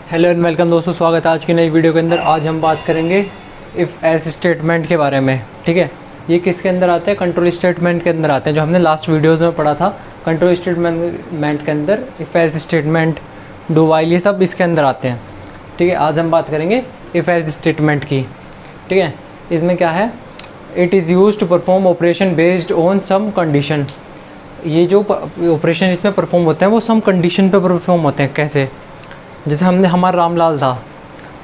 Hello and welcome दोस्तों, स्वागत है आज की नई वीडियो के अंदर। आज हम बात करेंगे इफ़ एल्स स्टेटमेंट के बारे में। ठीक है, ये किसके अंदर आते हैं? कंट्रोल स्टेटमेंट के अंदर आते हैं, जो हमने लास्ट वीडियोस में पढ़ा था। कंट्रोल स्टेटमेंट के अंदर if else statement, do while, ये सब इसके अंदर आते हैं। ठीक है, आज हम बात करेंगे इफ़ एल्स स्टेटमेंट की। ठीक है, इसमें क्या है? It is use to perform operation based on some condition. ये जो ऑपरेशन इसमें परफॉर्म होते हैं वो सम कंडीशन पे परफॉर्म होते हैं। कैसे? जैसे हमारा रामलाल था,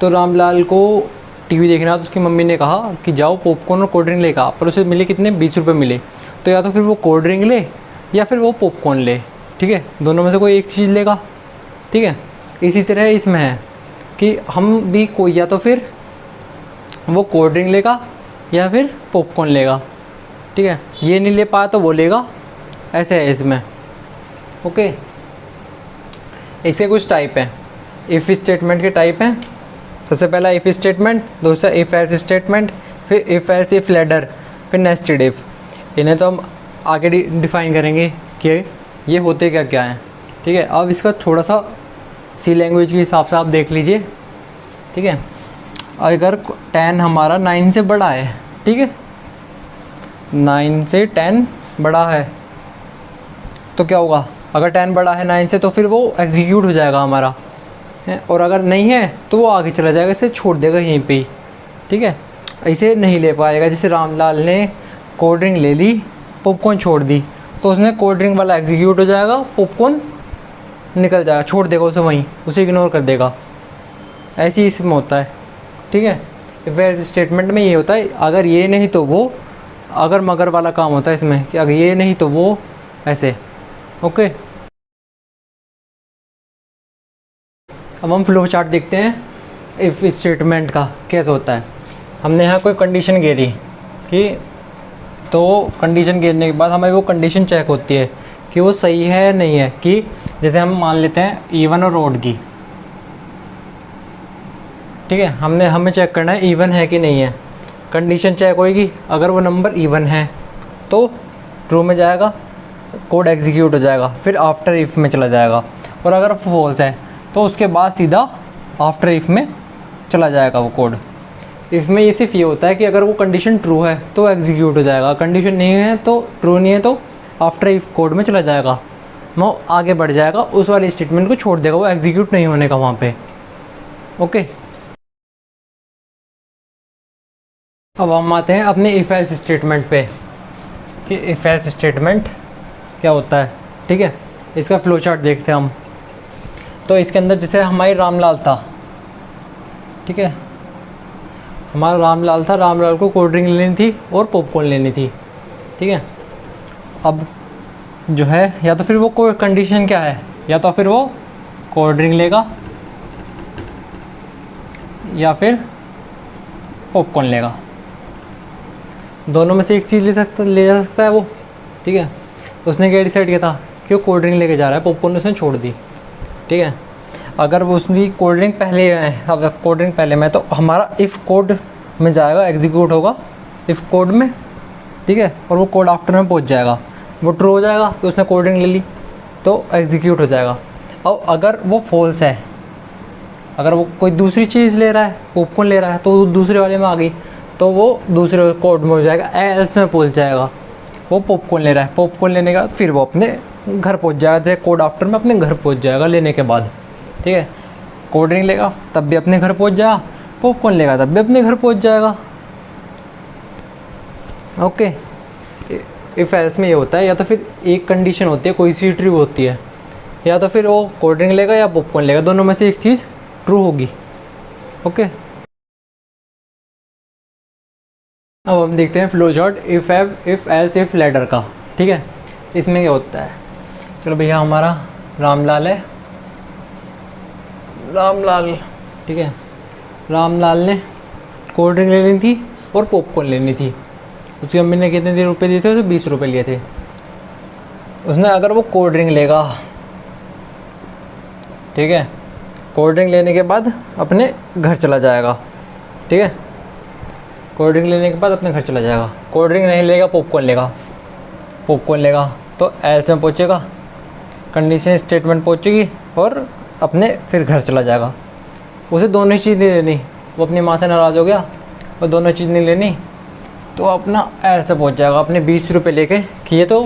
तो रामलाल को टीवी देखना, तो उसकी मम्मी ने कहा कि जाओ पॉपकॉर्न और कोल्ड ड्रिंक लेकर आ, पर उसे मिले कितने? 20 रुपये मिले। तो या तो फिर वो कोल्ड ड्रिंक ले या फिर वो पॉपकॉर्न ले। ठीक है, दोनों में से कोई एक चीज़ लेगा। ठीक है, इसी तरह इसमें है कि हम भी कोई या तो फिर वो कोल्ड ड्रिंक लेगा या फिर पॉपकॉर्न लेगा। ठीक है, ये नहीं ले पाया तो वो लेगा, ऐसे है इसमें। ओके, इसके कुछ टाइप हैं। इफ़ स्टेटमेंट के टाइप हैं। सबसे पहला इफ़ स्टेटमेंट, दूसरा इफ़ एल्स स्टेटमेंट, फिर इफ़ एल्स इफ़ लैडर, फिर नेस्टेड इफ़। इन्हें तो हम आगे डिफ़ाइन करेंगे कि ये होते क्या क्या हैं। ठीक है, अब इसका थोड़ा सा सी लैंग्वेज के हिसाब से आप देख लीजिए। ठीक है, अगर 10 हमारा 9 से बड़ा है, ठीक है, 9 से 10 बड़ा है तो क्या होगा? अगर 10 बड़ा है 9 से तो फिर वो एग्जीक्यूट हो जाएगा हमारा है, और अगर नहीं है तो वो आगे चला जाएगा, इसे छोड़ देगा यहीं पे ही। ठीक है, इसे नहीं ले पाएगा। जैसे रामलाल ने कोल्ड ड्रिंक ले ली, पॉपकॉर्न छोड़ दी, तो उसने कोल्ड ड्रिंक वाला एग्जीक्यूट हो जाएगा, पॉपकॉर्न निकल जाएगा, छोड़ देगा उसे वहीं, उसे इग्नोर कर देगा। ऐसे ही इसमें होता है। ठीक है, इफ एल्स स्टेटमेंट में ये होता है, अगर ये नहीं तो वो, अगर मगर वाला काम होता है इसमें कि अगर ये नहीं तो वो, ऐसे। ओके, अब हम फ्लो चार्ट देखते हैं इफ़ स्टेटमेंट का कैसे होता है। हमने यहाँ कोई कंडीशन घेरी कि, तो कंडीशन घेरने के बाद हमें वो कंडीशन चेक होती है कि वो सही है नहीं है। कि जैसे हम मान लेते हैं इवन और ऑड की। ठीक है, हमें चेक करना है इवन है कि नहीं है। कंडीशन चेक होएगी, अगर वो नंबर इवन है तो ट्रू में जाएगा, कोड एग्जीक्यूट हो जाएगा, फिर आफ्टर इफ़ में चला जाएगा। और अगर फॉल्स है तो उसके बाद सीधा आफ्टर इफ़ में चला जाएगा वो कोड। इफ़ में ये सिर्फ ये होता है कि अगर वो कंडीशन ट्रू है तो एग्जीक्यूट हो जाएगा, कंडीशन नहीं है तो ट्रू नहीं है तो आफ्टर इफ़ कोड में चला जाएगा, वो आगे बढ़ जाएगा, उस वाले स्टेटमेंट को छोड़ देगा, वो एग्जीक्यूट नहीं होने का वहाँ पे। ओके, अब हम आते हैं अपने इफ़ एल्स स्टेटमेंट पे कि इफ़ एल्स स्टेटमेंट क्या होता है। ठीक है, इसका फ्लो चार्ट देखते हैं हम। तो इसके अंदर जैसे हमारी रामलाल था, ठीक है, हमारा रामलाल था, रामलाल को कोल्ड ड्रिंक लेनी थी और पॉपकॉर्न लेनी थी। ठीक है, अब जो है या तो फिर वो कोई कंडीशन क्या है, या तो फिर वो कोल्ड ड्रिंक लेगा या फिर पॉपकॉर्न लेगा, दोनों में से एक चीज़ ले जा सकता है वो। ठीक है, उसने क्या डिसाइड किया था कि वो कोल्ड ड्रिंक लेके जा रहा है, पॉपकॉर्न उसने छोड़ दी। ठीक है, अगर वो उसकी कोल्ड ड्रिंक पहले है, अब कोल्ड ड्रिंक पहले में, तो हमारा इफ़ कोड में जाएगा, एग्जीक्यूट होगा इफ़ कोड में। ठीक है, और वो कोड आफ्टर में पहुंच जाएगा, वो ट्रू हो जाएगा तो उसने कोल्ड ड्रिंक ले ली तो एग्जीक्यूट हो जाएगा। अब अगर वो फॉल्स है, अगर वो कोई दूसरी चीज़ ले रहा है, पॉपकॉर्न ले रहा है, तो वो दूसरे वाले में आ गई तो वो दूसरे कोड में हो जाएगा, एल्स में पहुँच जाएगा। वो पॉपकॉर्न ले रहा है, पॉपकॉर्न लेने के बाद फिर वो अपने घर पहुंच जाएगा, जैसे कोड आफ्टर में अपने घर पहुंच जाएगा लेने के बाद। ठीक है, कोल्ड ड्रिंक लेगा तब भी अपने घर पहुंच जाएगा, पॉपकॉर्न लेगा तब भी अपने घर पहुंच जाएगा। ओके, इफ़ एल्स में ये होता है, या तो फिर एक कंडीशन होती है, कोई सी ट्रू होती है, या तो फिर वो कोल्ड ड्रिंक लेगा या पॉपकॉर्न लेगा, दोनों में से एक चीज़ ट्रू होगी। ओके, अब हम देखते हैं flow chart if else if ladder का। ठीक है, इसमें क्या होता है? चलो भैया, हमारा रामलाल है, रामलाल, ठीक है, रामलाल ने कोल्ड ड्रिंक लेनी थी और पॉपकॉर्न लेनी थी। उसकी मम्मी ने कितने रुपए दिए थे? उसे 20 रुपये लिए थे। उसने अगर वो कोल्ड ड्रिंक लेगा, ठीक है, कोल्ड ड्रिंक लेने के बाद अपने घर चला जाएगा। ठीक है, कोल्ड ड्रिंक लेने के बाद अपने घर चला जाएगा। कोल्ड ड्रिंक नहीं लेगा, पॉपकॉर्न लेगा, पॉपकॉर्न लेगा तो एल्स में पहुँचेगा, कंडीशन स्टेटमेंट पहुँचेगी और अपने फिर घर चला जाएगा। उसे दोनों चीज़ नहीं लेनी, वो अपनी माँ से नाराज़ हो गया और दोनों चीज़ नहीं लेनी, तो अपना ऐसे पहुँच जाएगा अपने 20 रुपये लेके कि ये तो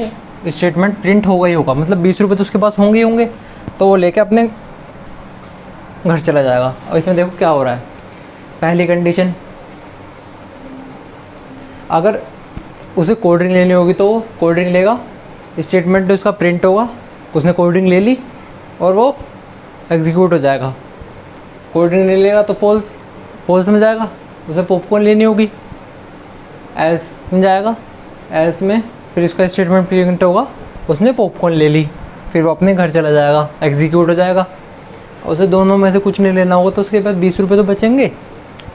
स्टेटमेंट प्रिंट होगा ही होगा, मतलब 20 रुपये तो उसके पास होंगे ही होंगे, तो वो लेके अपने घर चला जाएगा। और इसमें देखो क्या हो रहा है। पहली कंडीशन, अगर उसे कोल्ड ड्रिंक लेनी होगी तो वो कोल्ड ड्रिंक लेगा, स्टेटमेंट उसका प्रिंट होगा, उसने कोल्ड ड्रिंक ले ली और वो एग्जीक्यूट हो जाएगा। कोल्ड ड्रिंक ले लेगा तो फॉल्स में जाएगा, उसे पॉपकॉर्न लेनी होगी, एल्स में जाएगा, एल्स में फिर इसका स्टेटमेंट प्रिंट होगा, उसने पॉपकॉर्न ले ली, फिर वो अपने घर चला जाएगा, एग्जीक्यूट हो जाएगा। उसे दोनों में से कुछ नहीं लेना होगा तो उसके पास 20 रुपये तो बचेंगे,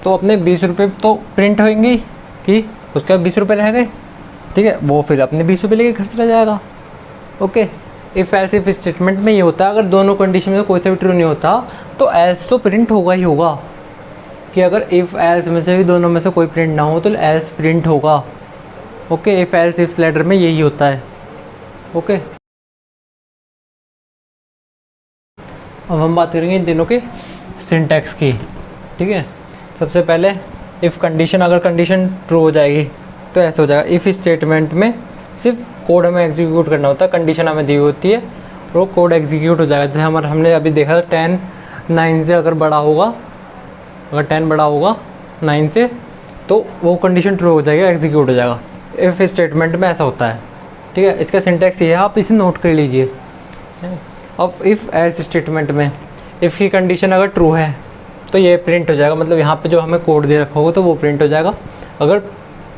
तो अपने 20 रुपये तो प्रिंट होंगे कि उसके पास 20 रुपये रह गए, ठीक है। वो फिर अपने 20 रुपये लेके घर चला जाएगा। Okay, if else if statement में ये होता है, अगर दोनों कंडीशन में कोई सा भी ट्रू नहीं होता तो एल्स तो प्रिंट होगा ही होगा, कि अगर इफ़ एल्स में से भी दोनों में से कोई प्रिंट ना हो तो एल्स प्रिंट होगा। Okay, if else if ladder में यही होता है। ओके, अब हम बात करेंगे इन तीनों के सिंटैक्स की, ठीक है। सबसे पहले इफ़ कंडीशन, अगर कंडीशन ट्रू हो जाएगी तो ऐसे हो जाएगा। इफ़ स्टेटमेंट में सिर्फ कोड हमें एग्जीक्यूट करना होता है, कंडीशन हमें दी होती है और वो कोड एग्जीक्यूट हो जाएगा। जैसे हमने अभी देखा 10 9 से अगर बड़ा होगा, अगर 10 बड़ा होगा 9 से तो वो कंडीशन ट्रू हो जाएगा, एग्जीक्यूट हो जाएगा। इफ़ स्टेटमेंट में ऐसा होता है, ठीक है। इसका सिंटैक्स ये है, आप इसे नोट कर लीजिए। अब इफ़ एल्स स्टेटमेंट में इफ़ की कंडीशन अगर ट्रू है तो ये प्रिंट हो जाएगा, मतलब यहाँ पे जो हमें कोड दे रखा होगा तो वो प्रिंट हो जाएगा। अगर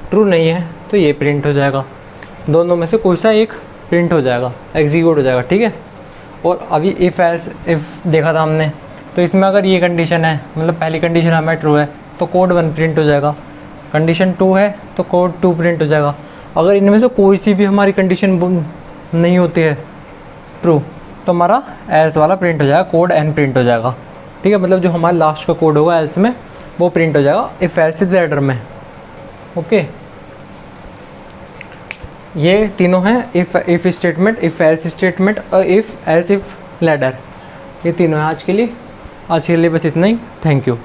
ट्रू नहीं है तो ये प्रिंट हो जाएगा, दोनों में से कोई सा एक प्रिंट हो जाएगा, एग्जीक्यूट हो जाएगा, ठीक है। और अभी इफ़ एल्स इफ़ देखा था हमने, तो इसमें अगर ये कंडीशन है, मतलब पहली कंडीशन हमें ट्रू है तो कोड 1 प्रिंट हो जाएगा, कंडीशन 2 है तो कोड 2 प्रिंट हो जाएगा। अगर इनमें से कोई सी भी हमारी कंडीशन नहीं होती है ट्रू तो हमारा एल्स वाला प्रिंट हो जाएगा, कोड n प्रिंट हो जाएगा, ठीक है। मतलब जो हमारा लास्ट का कोड होगा एल्स में वो प्रिंट हो जाएगा इफ़ एल्स इफ लेटर में। ओके, ये तीनों हैं, if statement, if else statement और इफ़ एल्स इफ लेटर, ये तीनों हैं आज के लिए। आज के लिए बस इतना ही। Thank you.